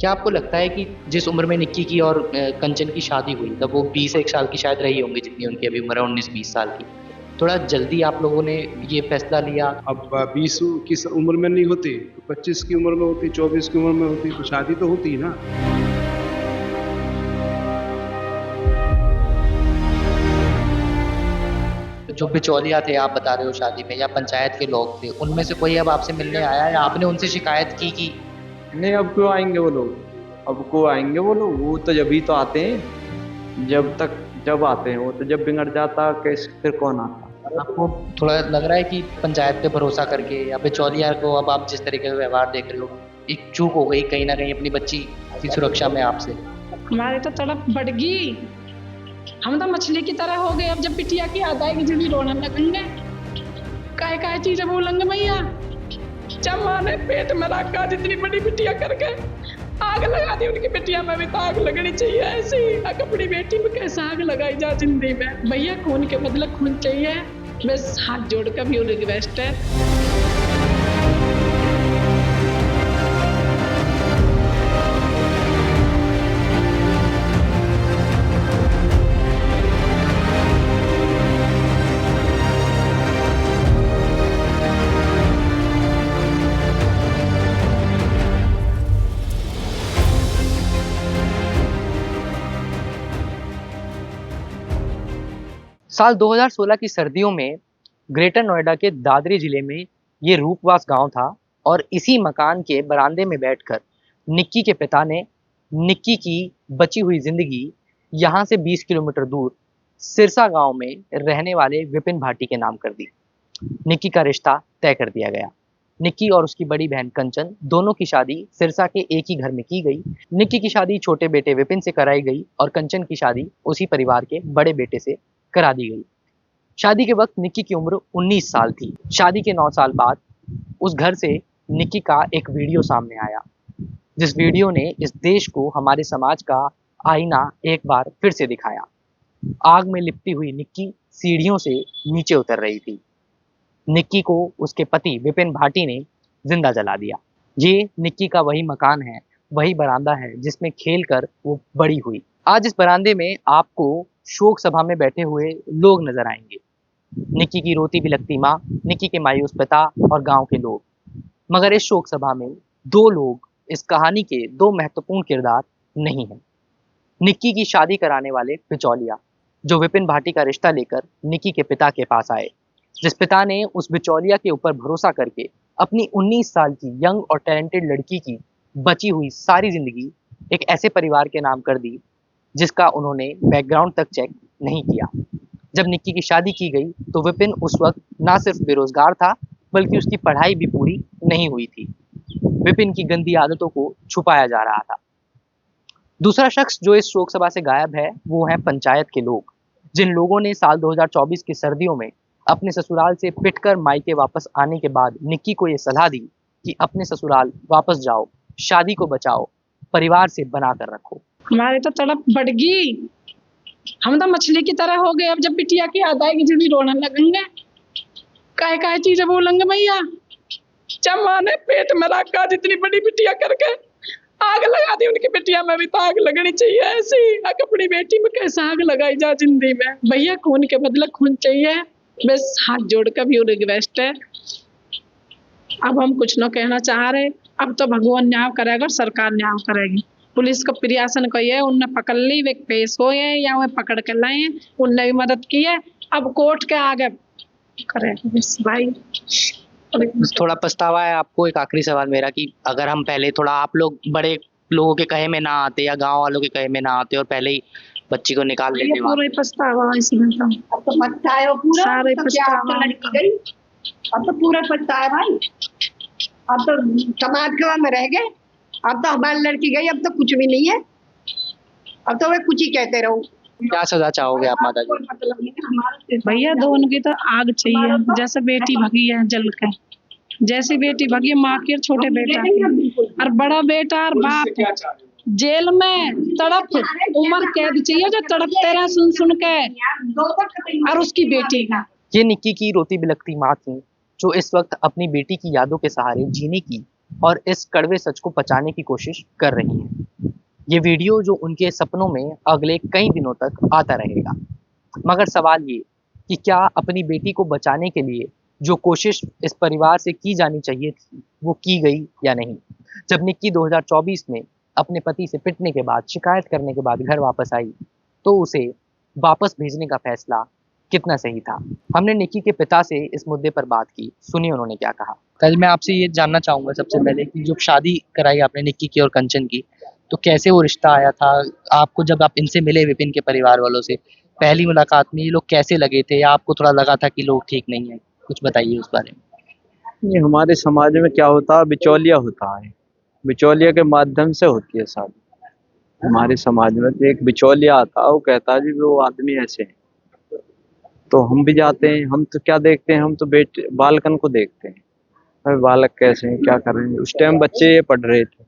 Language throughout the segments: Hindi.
क्या आपको लगता है कि जिस उम्र में निक्की की और कंचन की शादी हुई तब वो 20 एक साल की शायद रही होंगी, जितनी उनकी अभी उम्र है 19-20 साल की, थोड़ा जल्दी आप लोगों ने ये फैसला लिया? अब 20 की उम्र में नहीं होती तो 25 की उम्र में होती, 24 की उम्र में होती तो शादी तो होती ना। जो बिचौलिया थे आप बता रहे हो शादी में, या पंचायत के लोग थे, उनमें से कोई अब आपसे मिलने आया या आपने उनसे शिकायत की कि? नहीं, अब क्यों आएंगे वो लोग? अब क्यों आएंगे वो लोग? वो तो जब ही तो आते हैं, जब आते हैं वो तो, जब बिगड़ जाता कैसे फिर कौन आता? आपको थोड़ा लग रहा है कि पंचायत पे भरोसा करके या बिचौलिया को अब आप जिस तरीके का व्यवहार देख रहे हो, एक चूक हो गई कहीं ना कहीं अपनी बच्ची की सुरक्षा में आपसे? हमारे तो तड़प बढ़ गई। हम तो मछली की तरह हो गए। अब जब बिटिया की याद आएगी जब भी रोने लगेंगे। काय चीजें बोलेंगे भैया। जब माँ ने पेट में रखा जितनी बड़ी बिटिया करके आग लगा दी, उनकी बिटिया में भी तो आग लगनी चाहिए ऐसी। अपनी बेटी में कैसे आग लगाई जा जिंदगी में? भैया खून के बदले खून चाहिए। बस हाथ जोड़ कर भी रिक्वेस्ट है। साल 2016 की सर्दियों में ग्रेटर नोएडा के दादरी जिले में ये रूपवास गांव था, और इसी मकान के बरामदे में बैठकर निक्की के पिता ने निक्की की बची हुई जिंदगी यहाँ से 20 किलोमीटर दूर सिरसा गांव में रहने वाले विपिन भाटी के नाम कर दी। निक्की का रिश्ता तय कर दिया गया। निक्की और उसकी बड़ी बहन कंचन दोनों की शादी सिरसा के एक ही घर में की गई। निक्की की शादी छोटे बेटे विपिन से कराई गई और कंचन की शादी उसी परिवार के बड़े बेटे से करा दी गई। शादी के वक्त निक्की की उम्र 19 साल थी। शादी के 9 साल बाद उस घर से निक्की का एक वीडियो सामने आया, जिस वीडियो ने इस देश को, हमारे समाज का आईना एक बार फिर से दिखाया। आग में लिपटी हुई निक्की सीढ़ियों से नीचे उतर रही थी। निक्की को उसके पति विपिन भाटी ने जिंदा जला दिया। ये निक्की का वही मकान है, वही बरामदा है जिसमें खेल कर वो बड़ी हुई। आज इस बरामदे में आपको शोक सभा में बैठे हुए लोग नजर आएंगे। निक्की की रोती बिलखती माँ, निक्की के मायूस पिता और गांव के लोग। मगर इस शोक सभा में दो लोग, इस कहानी के दो महत्वपूर्ण किरदार नहीं हैं। निक्की की शादी कराने वाले बिचौलिया, जो विपिन भाटी का रिश्ता लेकर निक्की के पिता के पास आए, जिस पिता ने उस बिचौलिया के ऊपर भरोसा करके अपनी 19 साल की यंग और टैलेंटेड लड़की की बची हुई सारी जिंदगी एक ऐसे परिवार के नाम कर दी जिसका उन्होंने बैकग्राउंड तक चेक नहीं किया। जब निक्की की शादी की गई तो विपिन उस वक्त ना सिर्फ बेरोजगार था, बल्कि उसकी पढ़ाई भी पूरी नहीं हुई थी। विपिन की गंदी आदतों को छुपाया जा रहा था। दूसरा शख्स जो इस शोक सभा से गायब है वो है पंचायत के लोग, जिन लोगों ने साल 2024 की सर्दियों में अपने ससुराल से पिटकर मायके वापस आने के बाद निक्की को ये सलाह दी कि अपने ससुराल वापस जाओ, शादी को बचाओ, परिवार से बना कर रखो। हमारे तो तड़प बढ़ गई। हम तो मछली की तरह हो गए। अब जब बिटिया की याद आएगी जब भी रोने लगेंगे। काय चीजें बोलेंगे भैया। जब माँ ने पेट में रखा जितनी बड़ी बिटिया करके आग लगा दी, उनकी बिटिया में भी तो आग लगनी चाहिए ऐसी। अपनी बेटी में कैसे आग लगाई जा जिंदगी में? भैया खून के बदले खून चाहिए। बस हाथ जोड़ कर भी रिक्वेस्ट है। अब हम कुछ न कहना चाह रहे। अब तो भगवान न्याय करेगा, सरकार न्याय करेगी। पुलिस को प्रयासन किए, उनने पकड़ ली, वे पेश हुए या वे पकड़ के लाए, उनने भी मदद की है। अब कोर्ट के आगे करेंगे भाई। थोड़ा पछतावा है आपको? एक आखिरी सवाल मेरा कि अगर हम पहले थोड़ा, आप लोग बड़े लोगों के कहे में ना आते या गांव वालों के कहे में ना आते और पहले ही बच्ची को निकाल लेते वहां। पूरा पछतावा इसमें तो। अब तो पछताए पूरा, सारे तो क्या अब तो लड़की गई, अब तो पूरा पछताए भाई। अब तो समाज के में रह गए। अब तो हमारी लड़की गई, अब तो कुछ भी नहीं है। अब तो वे कुछ ही कहते रहो। क्या सजा चाहोगे आप माता जी? कोई मतलब नहीं है हमारा। भैया दोनों की तो आग चाहिए। जैसे बेटी भगी है जल के, जैसी बेटी भगी माँ के छोटे बेटा की, और बड़ा बेटा और बाप जेल में तड़प, उम्र कैद चाहिए जो तड़पते रहा सुन सुन के। और उसकी बेटी का, ये निक्की की रोती बिलखती माँ थी, जो इस वक्त अपनी बेटी की यादों के सहारे जीने की और इस कड़वे सच को पचाने की कोशिश कर रही हैं। ये वीडियो जो उनके सपनों में अगले कई दिनों तक आता रहेगा। मगर सवाल ये कि क्या अपनी बेटी को बचाने के लिए जो कोशिश इस परिवार से की जानी चाहिए थी, वो की गई या नहीं? जब निक्की 2024 में अपने पति से पिटने के बाद, शिकायत करने के बाद घर वापस आई, तो उसे वापस भेजने का फैसला कितना सही था? हमने निक्की के पिता से इस मुद्दे पर बात की। सुनिए उन्होंने क्या कहा। कल मैं आपसे ये जानना चाहूँगा सबसे पहले कि जो शादी कराई आपने निक्की की और कंचन की, तो कैसे वो रिश्ता आया था? आपको जब आप इनसे मिले विपिन के परिवार वालों से, पहली मुलाकात में ये लोग कैसे लगे थे? या आपको थोड़ा लगा था कि लोग ठीक नहीं है? कुछ बताइए उस बारे में। ये हमारे समाज में क्या होता है, बिचौलिया होता है। बिचौलिया के माध्यम से होती है शादी हमारे समाज में। तो एक बिचौलिया आता है, वो कहता है जी वो आदमी ऐसे है, तो हम भी जाते हैं। हम तो क्या देखते हैं, हम तो बेटे बालकन को देखते हैं, अरे बालक कैसे हैं, क्या कर रहे हैं। उस टाइम बच्चे ये पढ़ रहे थे,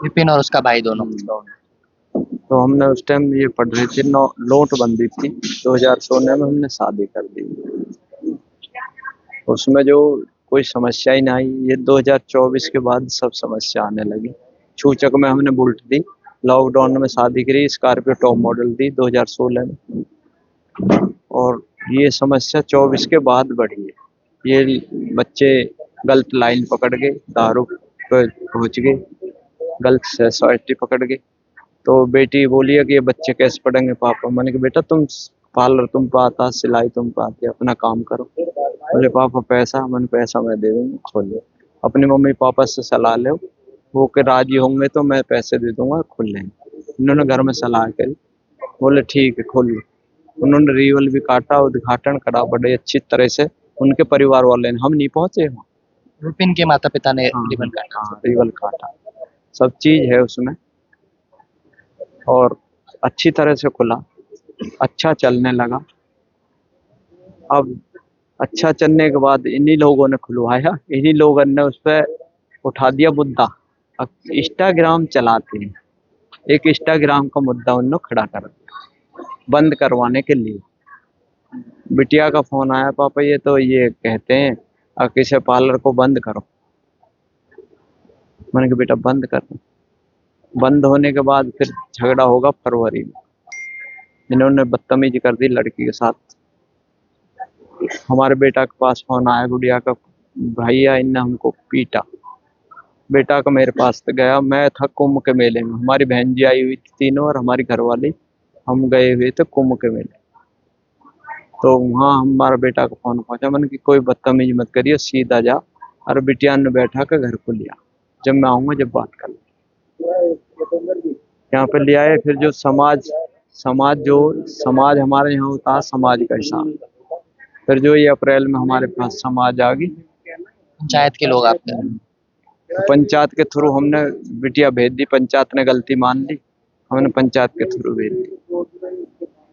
विपिन और उसका भाई दोनों। तो हमने उस टाइम ये पढ़ रही थी, नोटबंदी थी 2016 में, हमने शादी कर दी। उसमें जो कोई समस्या ही ना आई। ये 2024 के बाद सब समस्या आने लगी। छूचक में हमने बुलेट दी, लॉकडाउन में शादी करी, स्कॉर्पियो टॉप मॉडल दी 2016 में। और ये समस्या 24 के बाद बढ़ी है। ये बच्चे गलत लाइन पकड़ गए, दारू पे पहुंच गए, गलत सोसाइटी पकड़ गए। तो बेटी बोली है कि ये बच्चे कैसे पढ़ेंगे पापा। मैंने कहा बेटा तुम पार्लर तुम पे आता, सिलाई तुम पे आती है, अपना काम करो। बोले पापा पैसा, मैंने पैसा मैं दे दूंगा, खोलो। अपने मम्मी पापा से सलाह लो, वो के राजी होंगे तो मैं पैसे दे दूंगा, खोल लेंगे। इन्होंने घर में सलाह करी, बोले ठीक है खोल लो। उन्होंने रिवल भी काटा, उद्घाटन करा बड़े अच्छी तरह से। उनके परिवार वाले ने, हम नहीं पहुंचे वहाँ। विपिन के माता पिता ने हाँ, रिबन काटा। हाँ, रिवल काटा, सब चीज है उसमें। और अच्छी तरह से खुला, अच्छा चलने लगा। अब अच्छा चलने के बाद इन्हीं लोगों ने खुलवाया, इन्हीं लोगों ने उस पर उठा दिया मुद्दा। अब इंस्टाग्राम चलाते हैं, एक इंस्टाग्राम का मुद्दा उन्होंने खड़ा कर दिया बंद करवाने के लिए। बिटिया का फोन आया, पापा ये तो ये कहते हैं किसी पार्लर को बंद करो। मैंने कहा बेटा बंद कर दो। बंद होने के बाद फिर झगड़ा होगा फरवरी में। इन्होंने बदतमीजी कर दी लड़की के साथ। हमारे बेटा के पास फोन आया, गुड़िया का, भैया इनने हमको पीटा। बेटा का मेरे पास तो गया, मैं था कुंभ के मेले में, हमारी बहन जी आई हुई थी तीनों और हमारी घरवाली, हम गए हुए थे कुंभ के मेले। तो वहाँ हमारा बेटा का फोन पहुंचा। मैंने कि कोई बदतमीजी मत करिए, सीधा जा। और बिटिया ने बैठा कर घर को लिया, जब मैं आऊँगा जब बात कर यहाँ पे ले आए। फिर जो समाज समाज हमारे यहाँ होता है, समाज का हिसाब। फिर जो ये अप्रैल में हमारे पास समाज आ गई, पंचायत के लोग आपके। तो पंचायत के थ्रू हमने बिटिया भेज दी। पंचायत ने गलती मान ली, हमने पंचायत के थ्रू भेज दी।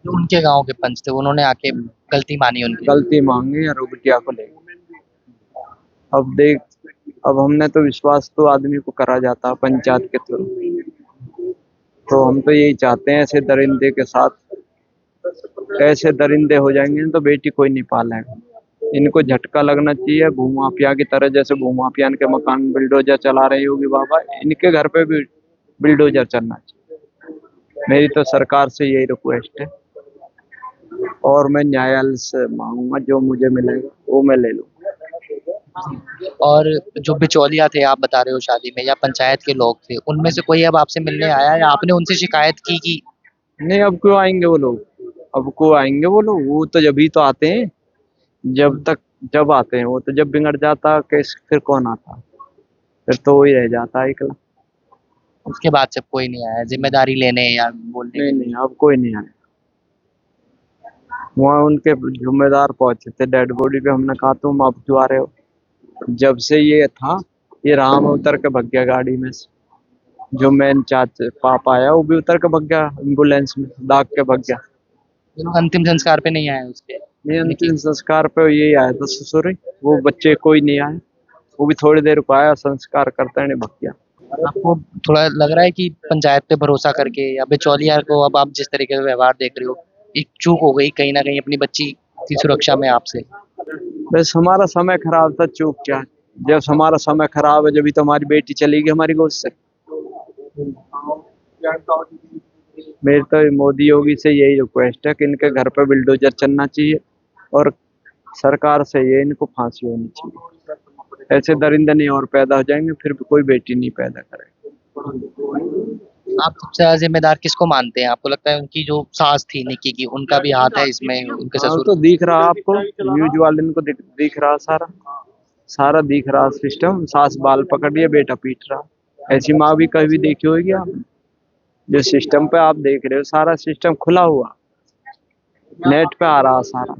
जो उनके गांव के पंच थे उन्होंने आके गलती मानी, उनकी गलती मांगी और वो बिटिया को ले गए। अब देख, अब हमने तो विश्वास तो आदमी को करा जाता है पंचायत के थ्रू। तो हम तो यही चाहते हैं, ऐसे दरिंदे के साथ ऐसे दरिंदे हो जाएंगे तो बेटी कोई नहीं पालेगा। इनको झटका लगना चाहिए भूमाफिया की तरह। जैसे भूमाफिया के मकान बिल्डोजर चला रही होगी बाबा, इनके घर पे भी बिल्डोजर चलना चाहिए। मेरी तो सरकार से यही रिक्वेस्ट है। और मैं न्यायालय से मांगूंगा, जो मुझे मिलेगा वो मैं ले लूँ। और जो बिचौलिया थे आप बता रहे हो शादी में, या पंचायत के लोग थे, उनमें से कोई अब आपसे मिलने आया या आपने उनसे शिकायत की कि नहीं, अब क्यों आएंगे वो लोग, अब क्यों आएंगे वो लोग। वो तो जब ही तो आते हैं, जब आते हैं वो तो जब बिगड़ जाता केस फिर कौन आता, फिर तो वही रह जाता है अकेला। उसके बाद जब कोई नहीं आया जिम्मेदारी लेने या बोलने? नहीं, अब कोई नहीं आया। वहाँ उनके जिम्मेदार पहुंचे थे डेड बॉडी पे। हमने कहा तुम अब क्यों आ रहे हो। जब से ये था, ये राम उतर के भग गया गाड़ी में से। जो मेन चाचा पापा आया वो भी उतर के भग गया, एम्बुलेंस में दाग के भग गया। ये लोग अंतिम संस्कार पे नहीं आए उसके? ये अंतिम संस्कार पे यही आया था ससुर, वो बच्चे कोई नहीं आए। वो भी थोड़ी देर को आया, संस्कार करता नहीं भग गया। आपको थोड़ा लग रहा है कि पंचायत पे भरोसा करके या बिचौलिया को अब आप जिस तरीके से व्यवहार देख रहे हो, एक चूक हो गई कहीं ना कहीं अपनी बच्ची की सुरक्षा में आपसे? बस हमारा समय खराब था, चूक क्या, जब हमारा समय खराब है, जब तो हमारी बेटी चली गई हमारी गोद से। मेरी तो मोदी योगी से यही रिक्वेस्ट है कि इनके घर पे बुलडोजर चलना चाहिए और सरकार से ये इनको फांसी होनी चाहिए। ऐसे दरिंदे नहीं और पैदा हो जाएंगे, फिर भी कोई बेटी नहीं पैदा करेगा। आप सबसे ज्यादा जिम्मेदार किसको मानते हैं? आपको लगता है उनकी जो सास थी निक्की की, उनका भी हाथ है इसमें, उनके हाँ, ससुर? तो दिख रहा आपको, न्यूज वाले को दिख रहा, सारा दिख रहा सिस्टम। सास बाल पकड़ रही है, बेटा पीट रहा। ऐसी माँ भी कभी देखी होगी आप? जो सिस्टम पे आप देख रहे हो, सारा सिस्टम खुला हुआ, नेट पे आ रहा, सारा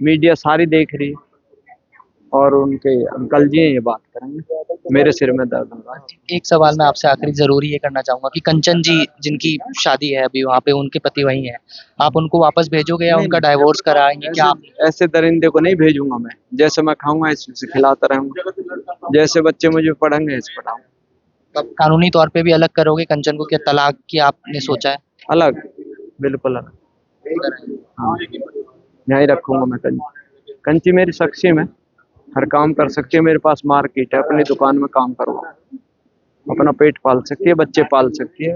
मीडिया सारी देख रही है। और उनके अंकल जी हैं, ये बात करेंगे। मेरे सिर में दर्द हो रहा है। एक सवाल मैं आपसे आखिरी जरूरी ये करना चाहूंगा कि कंचन जी जिनकी शादी है अभी, वहाँ पे उनके पति वही हैं, आप उनको वापस भेजोगे या उनका डाइवोर्स कराएंगे? क्या आप ऐसे दरिंदे को नहीं भेजूंगा मैं। जैसे मैं खाऊंगा ऐसे उसे खिलाता रहूंगा, जैसे बच्चे मुझे पढ़ेंगे ऐसे पढ़ाऊंगा। आप कानूनी तौर पे भी अलग करोगे कंचन को? क्या तलाक की आपने सोचा है? अलग, बिल्कुल अलग। हाँ, यहीं रखूंगा मैं कंची। कंची मेरी सक्षी में हर काम कर सकती है, मेरे पास मार्केट है, अपनी दुकान में काम करवा, अपना पेट पाल सकती है, बच्चे पाल सकती है,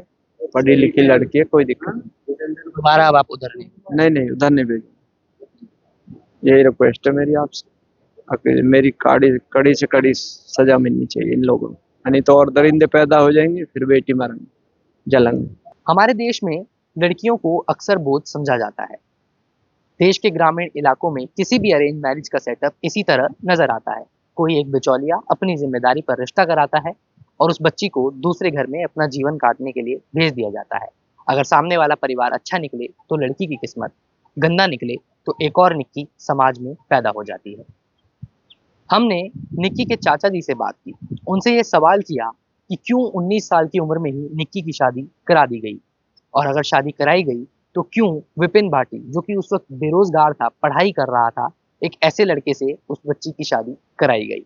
पढ़ी लिखी लड़की है, कोई दिक्कत नहीं। दोबारा अब आप उधर नहीं? नहीं, उधर नहीं भेजूंगा। यही रिक्वेस्ट है मेरी आपसे। मेरी कड़ी से कड़ी सजा मिलनी चाहिए इन लोगों को, नहीं तो और दरिंदे पैदा हो जाएंगे, फिर बेटी मरेंगे, जलेंगे। हमारे देश में लड़कियों को अक्सर बोझ समझा जाता है। देश के ग्रामीण इलाकों में किसी भी अरेंज मैरिज का सेटअप इसी तरह नजर आता है। कोई एक बिचौलिया अपनी जिम्मेदारी पर रिश्ता कराता है और उस बच्ची को दूसरे घर में अपना जीवन काटने के लिए भेज दिया जाता है। अगर सामने वाला परिवार अच्छा निकले तो लड़की की किस्मत, गंदा निकले तो एक और निक्की समाज में पैदा हो जाती है। हमने निक्की के चाचा जी से बात की, उनसे ये सवाल किया कि क्यों 19 साल की उम्र में ही निक्की की शादी करा दी गई, और अगर शादी कराई गई तो क्यों विपिन भाटी, जो कि उस वक्त बेरोजगार था, पढ़ाई कर रहा था, एक ऐसे लड़के से उस बच्ची की शादी कराई गई।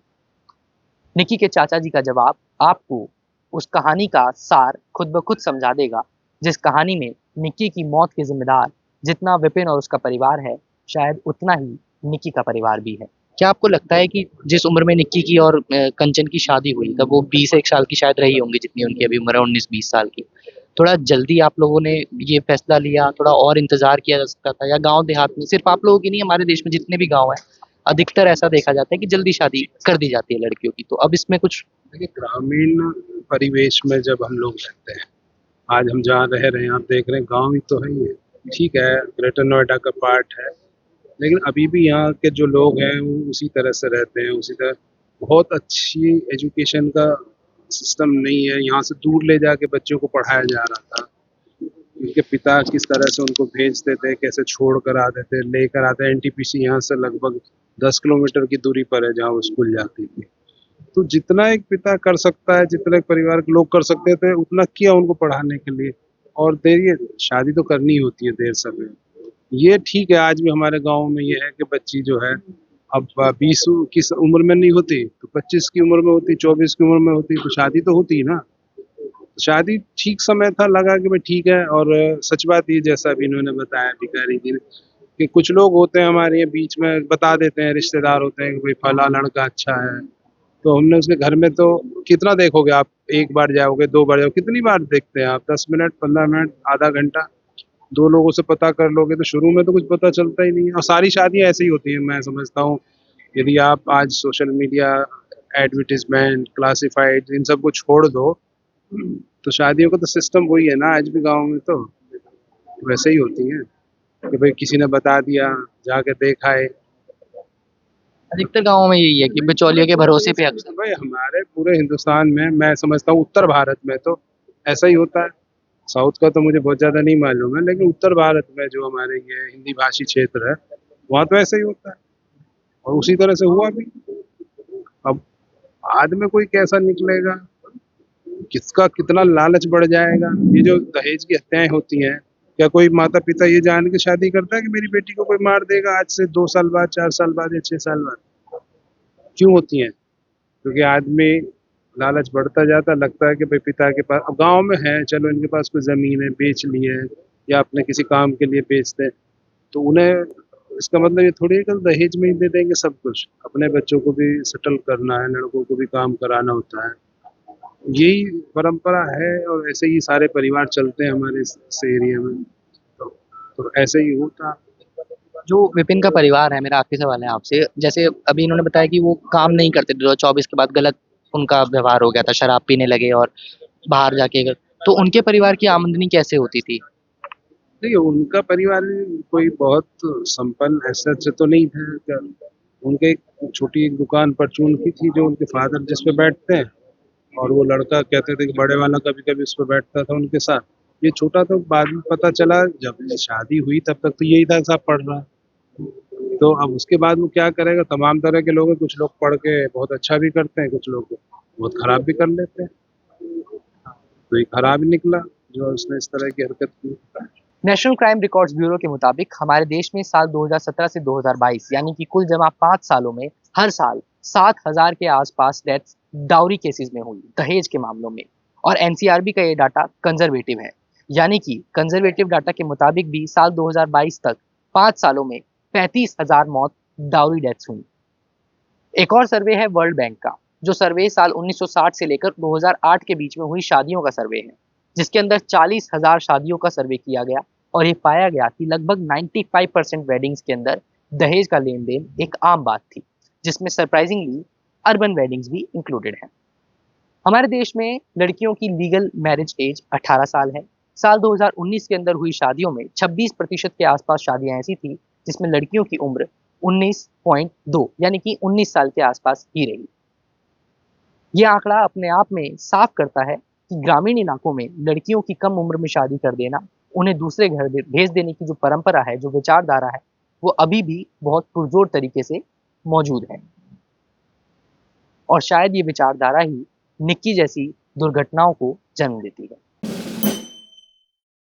निक्की के चाचा जी का जवाब आपको उस कहानी का सार खुद ब खुद समझा देगा, जिस कहानी में निक्की की मौत के जिम्मेदार जितना विपिन और उसका परिवार है, शायद उतना ही निक्की का परिवार भी है। क्या आपको लगता है कि जिस उम्र में निक्की की और कंचन की शादी हुई, तब वो 20 साल की शायद रही होंगी जितनी उनकी अभी उम्र है, 19-20 साल की, थोड़ा जल्दी आप लोगों ने ये फैसला लिया, थोड़ा और इंतजार किया जा सकता था? या गांव देहात में, सिर्फ आप लोगों की नहीं, हमारे देश में जितने भी गांव हैं, अधिकतर ऐसा देखा जाता है कि जल्दी शादी कर दी जाती है लड़कियों की, तो अब इसमें कुछ? देखिए, ग्रामीण परिवेश में जब हम लोग रहते हैं, आज हम जहाँ रह रहे हैं, आप देख रहे हैं गांव ही तो है ही है। ठीक है, ग्रेटर नोएडा का पार्ट है, लेकिन अभी भी यहाँ के जो लोग हैं वो उसी तरह से रहते हैं, उसी तरह। बहुत अच्छी एजुकेशन का सिस्टम नहीं है, यहाँ से दूर ले जाके बच्चों को पढ़ाया जा रहा था। उनके पिता किस तरह से उनको भेजते थे, कैसे छोड़ कर आते थे, लेकर आते। एनटीपीसी यहाँ से लगभग 10 किलोमीटर की दूरी पर है जहाँ वो स्कूल जाती थी। तो जितना एक पिता कर सकता है, जितना एक परिवार के लोग कर सकते थे, उतना किया उनको पढ़ाने के लिए। और देर शादी तो करनी होती है देर समय, ये ठीक है। आज भी हमारे गांव में ये है कि बच्ची जो है अब 20 की उम्र में नहीं होती तो 25 की उम्र में होती, 24 की उम्र में होती, तो शादी तो होती है ना। शादी ठीक समय था, लगा कि भाई ठीक है। और सच बात ये, जैसा भी इन्होंने बताया भिखारी जी ने, कि कुछ लोग होते हैं हमारे ये बीच में, बता देते हैं, रिश्तेदार होते हैं कि भाई फला लड़का अच्छा है, तो हमने उसके घर में, तो कितना देखोगे आप? एक बार जाओगे, 2 बार जाओगे, कितनी बार देखते हैं आप? 10 मिनट, 15 मिनट, आधा घंटा, 2 लोगों से पता कर लोगे तो शुरू में तो कुछ पता चलता ही नहीं है। और सारी शादियां ऐसे ही होती हैं, मैं समझता हूँ। यदि आप आज सोशल मीडिया, एडवर्टीजमेंट, क्लासिफाइड, इन सब को छोड़ दो, तो शादियों का तो सिस्टम वही है ना। आज भी गाँव में तो वैसे ही होती हैं कि भाई किसी ने बता दिया, जाके देखा है। अधिकतर गाँवों में यही है कि बिचौलियों के भरोसे पे अक्सर। भाई हमारे पूरे हिंदुस्तान में, मैं समझता हूँ उत्तर भारत में तो ऐसा ही होता है। साउथ का तो मुझे बहुत ज़्यादा नहीं मालूम है, लेकिन उत्तर भारत में जो हमारे ये हिंदी भाषी क्षेत्र है, वहाँ तो ऐसा ही होता है। और उसी तरह से हुआ भी। अब बाद में कोई कैसा निकलेगा, किसका कितना लालच बढ़ जाएगा। ये जो दहेज की हत्याएं होती हैं, क्या कोई माता पिता ये जान के शादी करता है कि मेरी बेटी को कोई मार देगा आज से 2 साल बाद, 4 साल बाद या 6 साल बाद? क्यों होती हैं? क्योंकि आदमी लालच बढ़ता जाता, लगता है कि भाई पिता के पास, अब गाँव में है, चलो इनके पास कोई ज़मीन है, बेच ली है, या अपने किसी काम के लिए बेचते हैं, तो उन्हें इसका मतलब ये थोड़ी है कि दहेज में ही दे देंगे सब कुछ। अपने बच्चों को भी सेटल करना है, लड़कों को भी काम कराना होता है। यही परंपरा है और ऐसे ही सारे परिवार चलते हैं हमारे इस एरिया में। तो ऐसे ही होता। जो विपिन का परिवार है, मेरा आखिरी सवाल है आपसे, जैसे अभी इन्होंने बताया कि वो काम नहीं करते, 2024 के बाद गलत उनका व्यवहार हो गया था, शराब पीने लगे और बाहर जाके तो उनके परिवार की आमदनी कैसे होती थी? देखिए उनका परिवार भी कोई बहुत संपन्न ऐसा से तो नहीं था क्या। उनके एक छोटी एक दुकान परचून की थी जो उनके फादर जिस पे बैठते हैं, और वो लड़का कहते थे कि बड़े वाला कभी कभी उस पर बैठता था उनके साथ। ये छोटा तो बाद में पता चला, जब शादी हुई तब तक तो यही था साहब पढ़ रहा है। तो अब उसके बाद वो क्या करेगा, तमाम तरह के लोग हैं, कुछ लोग पढ़ के बहुत अच्छा भी करते हैं, कुछ लोग बहुत खराब भी कर लेते हैं। तो ये खराब ही निकला जो उसने इस तरह की हरकत की। नेशनल क्राइम रिकॉर्ड्स ब्यूरो के मुताबिक हमारे देश में साल 2017 से 2022 यानी कि कुल जमा 5 सालों में हर साल 7,000 के आसपास डेथ्स डाउरी केसेस में हुई, दहेज के मामलों में। और एनसीआरबी का ये डाटा कंजर्वेटिव है, यानी कि कंजर्वेटिव डाटा के मुताबिक भी साल 2022 तक 5 सालों में 35,000 मौत डाउरी डेथ्स हुई। एक और सर्वे है वर्ल्ड बैंक का, जो सर्वे साल 1960 से लेकर 2008 के बीच में हुई शादियों का सर्वे है, जिसके अंदर 40,000 शादियों का सर्वे किया गया और ये पाया गया कि लगभग 95% वेडिंग्स के अंदर दहेज का लेन देन एक आम बात थी, जिसमें सरप्राइजिंगली अर्बन वेडिंग्स भी इंक्लूडेड हैं। हमारे देश में लड़कियों की लीगल मैरिज एज 18 साल है। साल 2019 के अंदर हुई शादियों में 26% के आसपास शादियां ऐसी थी जिसमें लड़कियों की उम्र 19.2 यानी कि 19 साल के आसपास ही रही। ये आंकड़ा अपने आप में साफ करता है कि ग्रामीण इलाकों में लड़कियों की कम उम्र में शादी कर देना, उन्हें दूसरे घर भेज देने की जो परंपरा है, जो विचारधारा है, वो अभी भी बहुत पुरजोर तरीके से मौजूद है। और शायद ये विचारधारा ही निक्की जैसी दुर्घटनाओं को जन्म देती है।